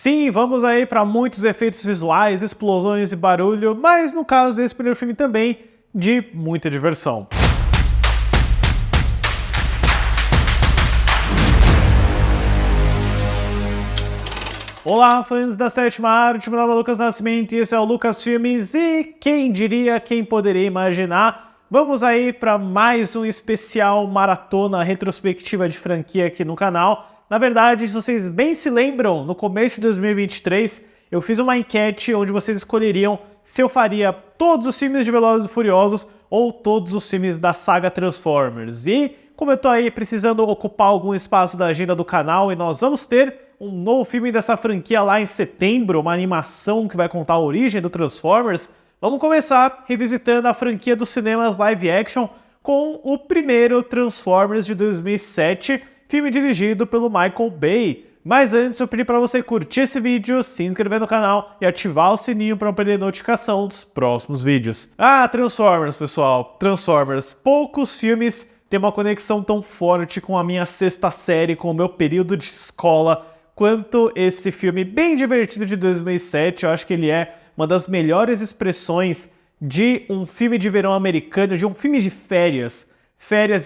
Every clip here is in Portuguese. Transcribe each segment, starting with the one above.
Sim, vamos aí para muitos efeitos visuais, explosões e barulho, mas no caso desse primeiro filme também, de muita diversão. Olá, fãs da sétima arte, meu nome é Lucas Nascimento e esse é o Lucas Filmes e quem diria, quem poderia imaginar, vamos aí para mais um especial maratona retrospectiva de franquia aqui no canal. Na verdade, se vocês bem se lembram, no começo de 2023, eu fiz uma enquete onde vocês escolheriam se eu faria todos os filmes de Velozes e Furiosos ou todos os filmes da saga Transformers. E como eu tô aí precisando ocupar algum espaço da agenda do canal e nós vamos ter um novo filme dessa franquia lá em setembro, uma animação que vai contar a origem do Transformers, vamos começar revisitando a franquia dos cinemas live action com o primeiro Transformers de 2007, filme dirigido pelo Michael Bay. Mas antes eu pedi para você curtir esse vídeo, se inscrever no canal e ativar o sininho para não perder notificação dos próximos vídeos. Transformers, pessoal, Transformers. Poucos filmes têm uma conexão tão forte com a minha sexta série, com o meu período de escola, quanto esse filme bem divertido de 2007. Eu acho que ele é uma das melhores expressões de um filme de verão americano, de um filme de férias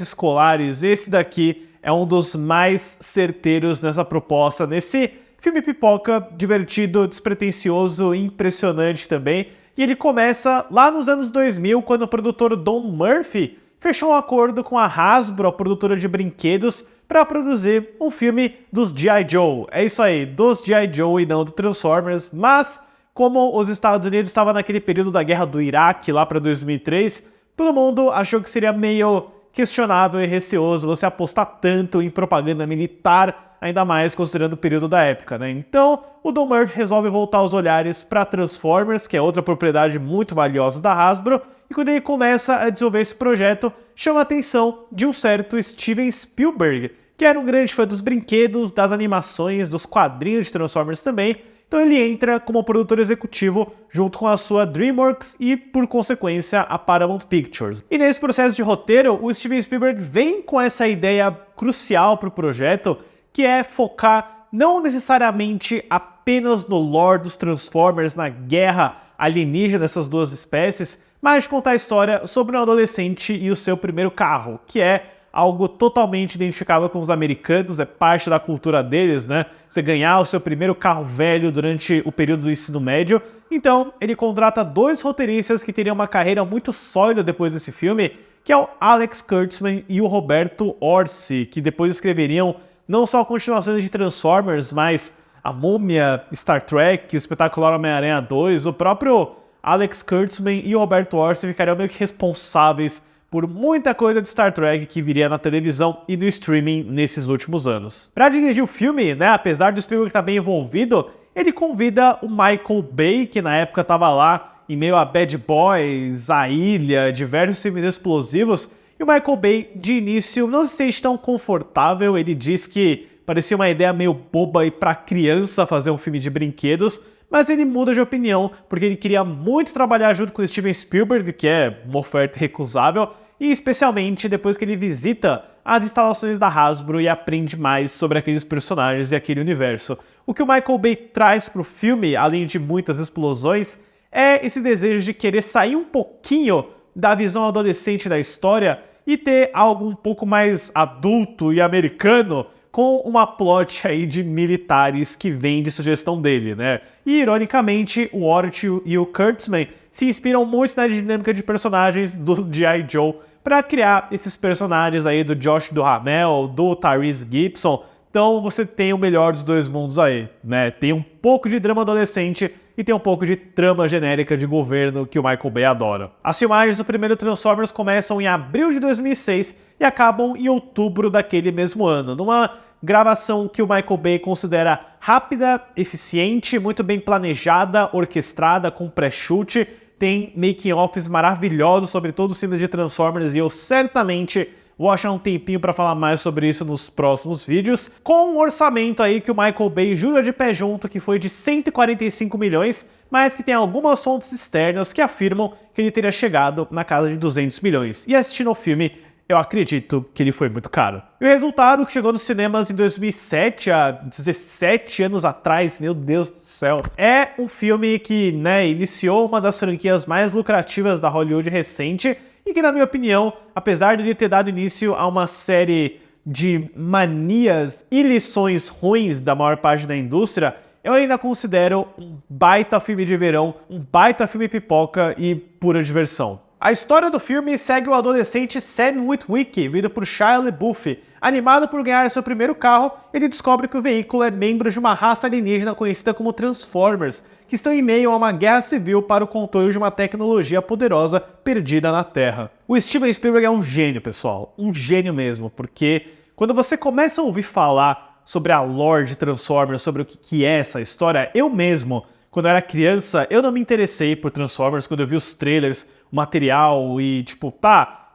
escolares. Esse daqui é um dos mais certeiros nessa proposta, nesse filme pipoca divertido, despretensioso, impressionante também. E ele começa lá nos anos 2000, quando o produtor Don Murphy fechou um acordo com a Hasbro, a produtora de brinquedos, para produzir um filme dos G.I. Joe. É isso aí, dos G.I. Joe e não do Transformers, mas como os Estados Unidos estavam naquele período da guerra do Iraque, lá para 2003, todo mundo achou que seria meio questionável e receoso você apostar tanto em propaganda militar, ainda mais considerando o período da época, né? Então, o Don Murphy resolve voltar os olhares para Transformers, que é outra propriedade muito valiosa da Hasbro, e quando ele começa a desenvolver esse projeto, chama a atenção de um certo Steven Spielberg, que era um grande fã dos brinquedos, das animações, dos quadrinhos de Transformers também. Então ele entra como produtor executivo junto com a sua DreamWorks e, por consequência, a Paramount Pictures. E nesse processo de roteiro, o Steven Spielberg vem com essa ideia crucial para o projeto, que é focar não necessariamente apenas no lore dos Transformers, na guerra alienígena dessas duas espécies, mas contar a história sobre um adolescente e o seu primeiro carro, que é algo totalmente identificável com os americanos, é parte da cultura deles, né? Você ganhar o seu primeiro carro velho durante o período do ensino médio. Então, ele contrata dois roteiristas que teriam uma carreira muito sólida depois desse filme, que é o Alex Kurtzman e o Roberto Orci, que depois escreveriam não só continuações de Transformers, mas A Múmia, Star Trek, o Espetacular Homem-Aranha 2, o próprio Alex Kurtzman e o Roberto Orci ficariam meio que responsáveis por muita coisa de Star Trek que viria na televisão e no streaming nesses últimos anos. Para dirigir o filme, né, apesar do Spielberg estar bem envolvido, ele convida o Michael Bay, que na época estava lá em meio a Bad Boys, A Ilha, diversos filmes explosivos, e o Michael Bay, de início, não se sente tão confortável. Ele diz que parecia uma ideia meio boba e para criança fazer um filme de brinquedos, mas ele muda de opinião, porque ele queria muito trabalhar junto com o Steven Spielberg, que é uma oferta recusável, e especialmente depois que ele visita as instalações da Hasbro e aprende mais sobre aqueles personagens e aquele universo. O que o Michael Bay traz para o filme, além de muitas explosões, é esse desejo de querer sair um pouquinho da visão adolescente da história e ter algo um pouco mais adulto e americano, com uma plot aí de militares que vem de sugestão dele, né? E, ironicamente, o Ort e o Kurtzman se inspiram muito na dinâmica de personagens do G.I. Joe para criar esses personagens aí do Josh Duhamel, do Tyrese Gibson. Então você tem o melhor dos dois mundos aí, né? Tem um pouco de drama adolescente e tem um pouco de trama genérica de governo que o Michael Bay adora. As filmagens do primeiro Transformers começam em abril de 2006 e acabam em outubro daquele mesmo ano, numa gravação que o Michael Bay considera rápida, eficiente, muito bem planejada, orquestrada, com pré-shoot. Tem making-offs maravilhosos sobre todos os filmes de Transformers e eu certamente vou achar um tempinho para falar mais sobre isso nos próximos vídeos, com um orçamento aí que o Michael Bay jura de pé junto que foi de 145 milhões, mas que tem algumas fontes externas que afirmam que ele teria chegado na casa de 200 milhões. E assistindo ao filme, eu acredito que ele foi muito caro. E o resultado, que chegou nos cinemas em 2007, há 17 anos atrás, meu Deus do céu, é um filme que, né, iniciou uma das franquias mais lucrativas da Hollywood recente e que, na minha opinião, apesar de ele ter dado início a uma série de manias e lições ruins da maior parte da indústria, eu ainda considero um baita filme de verão, um baita filme pipoca e pura diversão. A história do filme segue o adolescente Sam Witwicky, vivido por Shia LaBeouf. Animado por ganhar seu primeiro carro, ele descobre que o veículo é membro de uma raça alienígena conhecida como Transformers, que estão em meio a uma guerra civil para o controle de uma tecnologia poderosa perdida na Terra. O Steven Spielberg é um gênio, pessoal, um gênio mesmo, porque quando você começa a ouvir falar sobre a lore de Transformers, sobre o que é essa história, eu mesmo, quando eu era criança, eu não me interessei por Transformers. Quando eu vi os trailers, o material e tipo,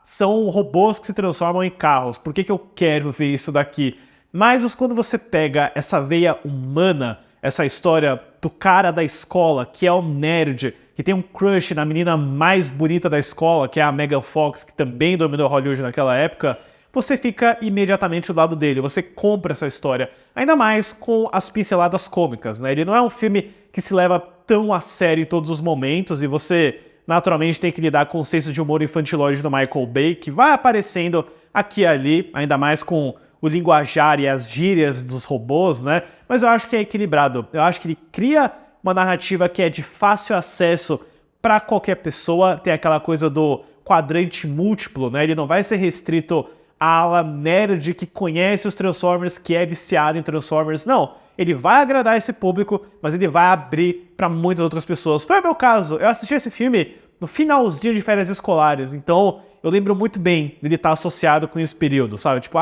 são robôs que se transformam em carros, por que eu quero ver isso daqui? Mas quando você pega essa veia humana, essa história do cara da escola, que é o nerd, que tem um crush na menina mais bonita da escola, que é a Megan Fox, que também dominou Hollywood naquela época, você fica imediatamente do lado dele, você compra essa história. Ainda mais com as pinceladas cômicas, né? Ele não é um filme que se leva tão a sério em todos os momentos e você naturalmente tem que lidar com o senso de humor infantilóide do Michael Bay, que vai aparecendo aqui e ali, ainda mais com o linguajar e as gírias dos robôs, né? Mas eu acho que é equilibrado. Eu acho que ele cria uma narrativa que é de fácil acesso para qualquer pessoa, tem aquela coisa do quadrante múltiplo, né? Ele não vai ser restrito a ala nerd que conhece os Transformers, que é viciado em Transformers. Não, ele vai agradar esse público, mas ele vai abrir para muitas outras pessoas. Foi o meu caso, eu assisti esse filme no finalzinho de férias escolares, então eu lembro muito bem dele estar associado com esse período, sabe? Tipo,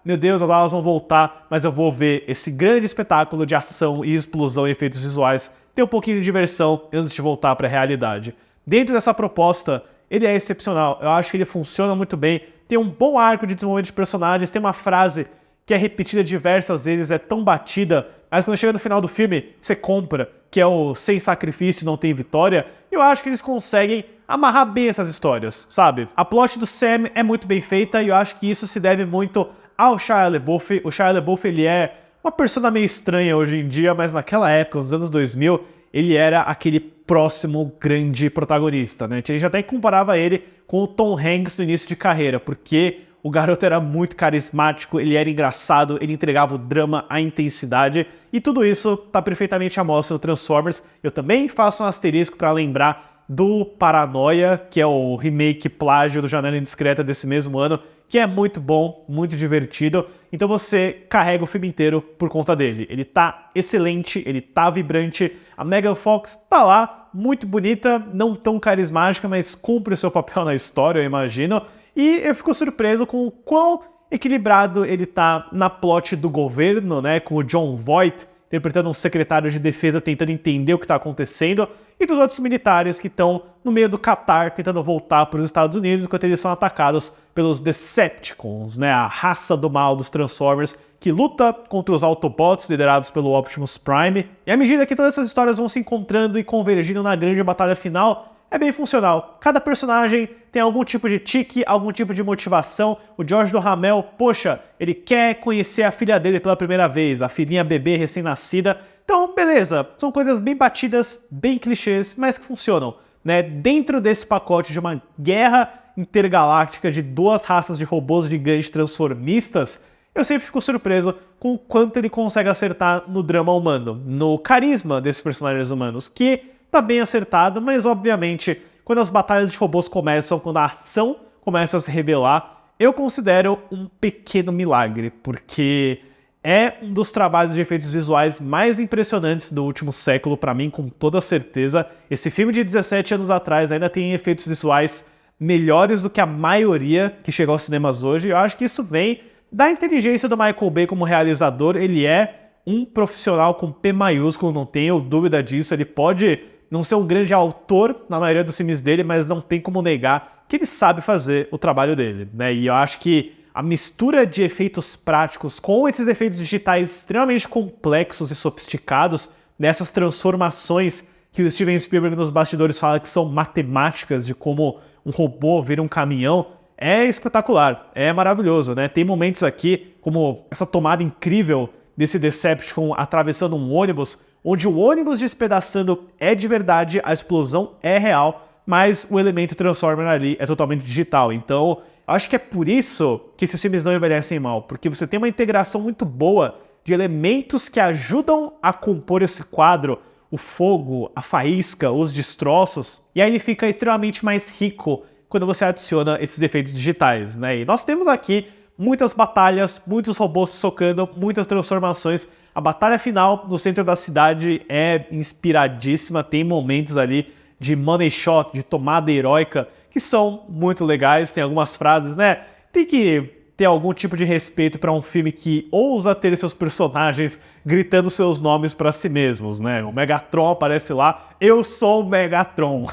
meu Deus, agora elas vão voltar, mas eu vou ver esse grande espetáculo de ação e explosão e efeitos visuais, ter um pouquinho de diversão antes de voltar para a realidade. Dentro dessa proposta, ele é excepcional, eu acho que ele funciona muito bem, tem um bom arco de desenvolvimento de personagens, tem uma frase que é repetida diversas vezes, é tão batida, mas quando chega no final do filme, você compra, que é o sem sacrifício não tem vitória. Eu acho que eles conseguem amarrar bem essas histórias, sabe? A plot do Sam é muito bem feita e eu acho que isso se deve muito ao Shia LaBeouf. O Shia LaBeouf, ele é uma persona meio estranha hoje em dia, mas naquela época, nos anos 2000, ele era aquele próximo grande protagonista, né? A gente até comparava ele com o Tom Hanks no início de carreira, porque o garoto era muito carismático, ele era engraçado, ele entregava o drama, a intensidade, e tudo isso tá perfeitamente à mostra no Transformers. Eu também faço um asterisco para lembrar do Paranoia, que é o remake plágio do Janela Indiscreta desse mesmo ano, que é muito bom, muito divertido. Então você carrega o filme inteiro por conta dele. Ele tá excelente, ele tá vibrante, a Megan Fox tá lá, muito bonita, não tão carismática, mas cumpre o seu papel na história, eu imagino. E eu fico surpreso com o quão equilibrado ele tá na plot do governo, né, com o Jon Voight interpretando um secretário de defesa tentando entender o que está acontecendo, e dos outros militares que estão no meio do Catar tentando voltar para os Estados Unidos enquanto eles são atacados pelos Decepticons, né, a raça do mal dos Transformers, que luta contra os Autobots liderados pelo Optimus Prime. E à medida que todas essas histórias vão se encontrando e convergindo na grande batalha final, é bem funcional. Cada personagem tem algum tipo de tique, algum tipo de motivação. O George Duhamel, poxa, ele quer conhecer a filha dele pela primeira vez, a filhinha bebê recém-nascida. Então, beleza, são coisas bem batidas, bem clichês, mas que funcionam, né? Dentro desse pacote de uma guerra intergaláctica de duas raças de robôs gigantes transformistas, eu sempre fico surpreso com o quanto ele consegue acertar no drama humano, no carisma desses personagens humanos, que tá bem acertado, mas obviamente quando as batalhas de robôs começam, quando a ação começa a se revelar, eu considero um pequeno milagre, porque é um dos trabalhos de efeitos visuais mais impressionantes do último século para mim, com toda certeza. Esse filme de 17 anos atrás ainda tem efeitos visuais melhores do que a maioria que chegou aos cinemas hoje. Eu acho que isso vem da inteligência do Michael Bay como realizador. Ele é um profissional com P maiúsculo, não tenho dúvida disso. Ele pode não ser um grande autor na maioria dos filmes dele, mas não tem como negar que ele sabe fazer o trabalho dele, né? E eu acho que a mistura de efeitos práticos com esses efeitos digitais extremamente complexos e sofisticados, nessas transformações que o Steven Spielberg nos bastidores fala que são matemáticas de como um robô vira um caminhão, é espetacular, é maravilhoso, né? Tem momentos aqui, como essa tomada incrível desse Decepticon atravessando um ônibus, onde o ônibus despedaçando é de verdade, a explosão é real, mas o elemento Transformer ali é totalmente digital. Então, acho que é por isso que esses filmes não envelhecem mal, porque você tem uma integração muito boa de elementos que ajudam a compor esse quadro, o fogo, a faísca, os destroços, e aí ele fica extremamente mais rico quando você adiciona esses efeitos digitais, né? E nós temos aqui muitas batalhas, muitos robôs se socando, muitas transformações. A batalha final no centro da cidade é inspiradíssima, tem momentos ali de money shot, de tomada heróica, que são muito legais, tem algumas frases, né? Tem que ter algum tipo de respeito para um filme que ousa ter seus personagens gritando seus nomes para si mesmos, né? O Megatron aparece lá, eu sou o Megatron.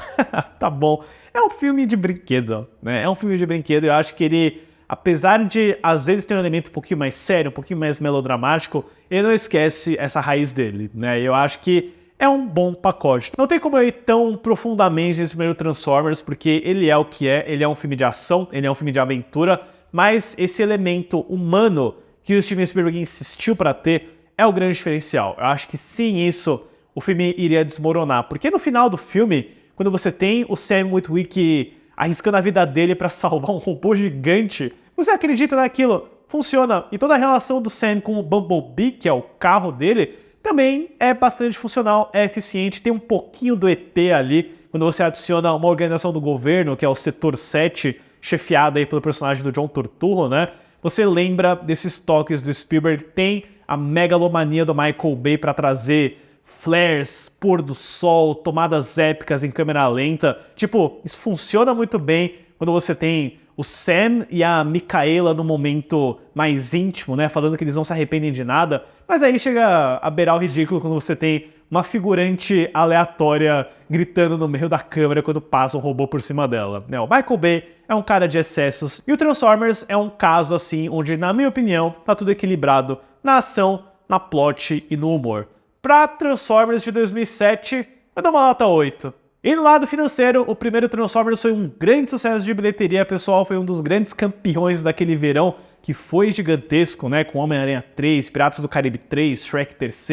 Tá bom. É um filme de brinquedo, né? É um filme de brinquedo, eu acho que ele, apesar de às vezes ter um elemento um pouquinho mais sério, um pouquinho mais melodramático, ele não esquece essa raiz dele, né? Eu acho que é um bom pacote. Não tem como eu ir tão profundamente nesse primeiro Transformers, porque ele é o que é, ele é um filme de ação, ele é um filme de aventura, mas esse elemento humano que o Steven Spielberg insistiu para ter é o grande diferencial. Eu acho que sem isso o filme iria desmoronar, porque no final do filme, quando você tem o Sam Witwicky arriscando a vida dele para salvar um robô gigante, você acredita naquilo, funciona. E toda a relação do Sam com o Bumblebee, que é o carro dele, também é bastante funcional, é eficiente, tem um pouquinho do ET ali, quando você adiciona uma organização do governo, que é o Setor 7, chefiada aí pelo personagem do John Turturro, né? Você lembra desses toques do Spielberg, tem a megalomania do Michael Bay para trazer flares, pôr do sol, tomadas épicas em câmera lenta. Tipo, isso funciona muito bem quando você tem o Sam e a Micaela no momento mais íntimo, né? Falando que eles não se arrependem de nada. Mas aí chega a beirar o ridículo quando você tem uma figurante aleatória gritando no meio da câmera quando passa um robô por cima dela. O Michael Bay é um cara de excessos e o Transformers é um caso assim onde, na minha opinião, tá tudo equilibrado na ação, na plot e no humor. Pra Transformers de 2007, eu dou uma nota 8. E no lado financeiro, o primeiro Transformers foi um grande sucesso de bilheteria, pessoal, foi um dos grandes campeões daquele verão, que foi gigantesco, né, com Homem-Aranha 3, Piratas do Caribe 3, Shrek 3.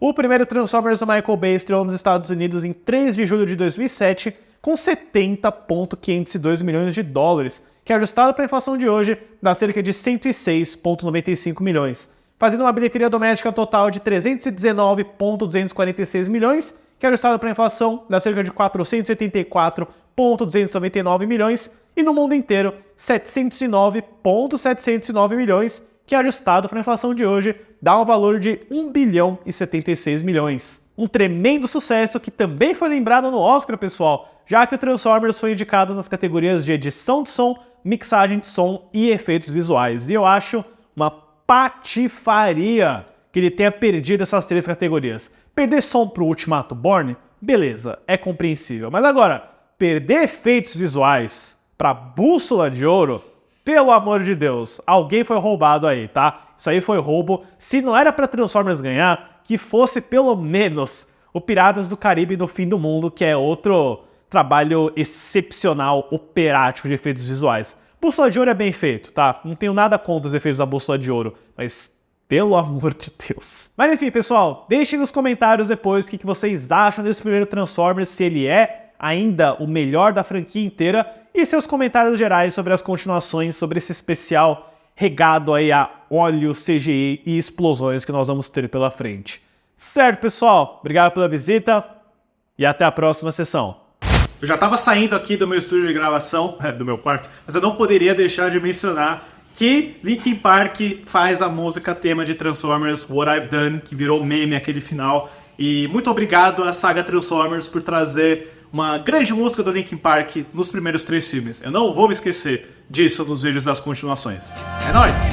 O primeiro Transformers do Michael Bay estreou nos Estados Unidos em 3 de julho de 2007, com 70,502 milhões de dólares, que ajustado para a inflação de hoje, dá cerca de 106,95 milhões, fazendo uma bilheteria doméstica total de 319,246 milhões, que ajustado para a inflação dá cerca de 484,299 milhões, e no mundo inteiro 709,709 milhões, que ajustado para a inflação de hoje dá um valor de 1 bilhão e 76 milhões. Um tremendo sucesso que também foi lembrado no Oscar, pessoal, já que o Transformers foi indicado nas categorias de edição de som, mixagem de som e efeitos visuais. E eu acho uma patifaria que ele tenha perdido essas 3 categorias. Perder som pro Ultimato Born, beleza, é compreensível. Mas agora, perder efeitos visuais pra Bússola de Ouro, pelo amor de Deus, alguém foi roubado aí, tá? Isso aí foi roubo. Se não era pra Transformers ganhar, que fosse pelo menos o Piratas do Caribe no Fim do Mundo, que é outro trabalho excepcional, operático de efeitos visuais. Bússola de Ouro é bem feito, tá? Não tenho nada contra os efeitos da Bússola de Ouro, mas pelo amor de Deus. Mas enfim, pessoal, deixem nos comentários depois o que vocês acham desse primeiro Transformers, se ele é ainda o melhor da franquia inteira, e seus comentários gerais sobre as continuações, sobre esse especial regado aí a óleo, CGI e explosões que nós vamos ter pela frente. Certo, pessoal? Obrigado pela visita e até a próxima sessão. Eu já estava saindo aqui do meu estúdio de gravação, do meu quarto, mas eu não poderia deixar de mencionar que Linkin Park faz a música tema de Transformers What I've Done, que virou meme aquele final. E muito obrigado à saga Transformers por trazer uma grande música do Linkin Park nos primeiros 3 filmes. Eu não vou me esquecer disso nos vídeos das continuações. É nóis!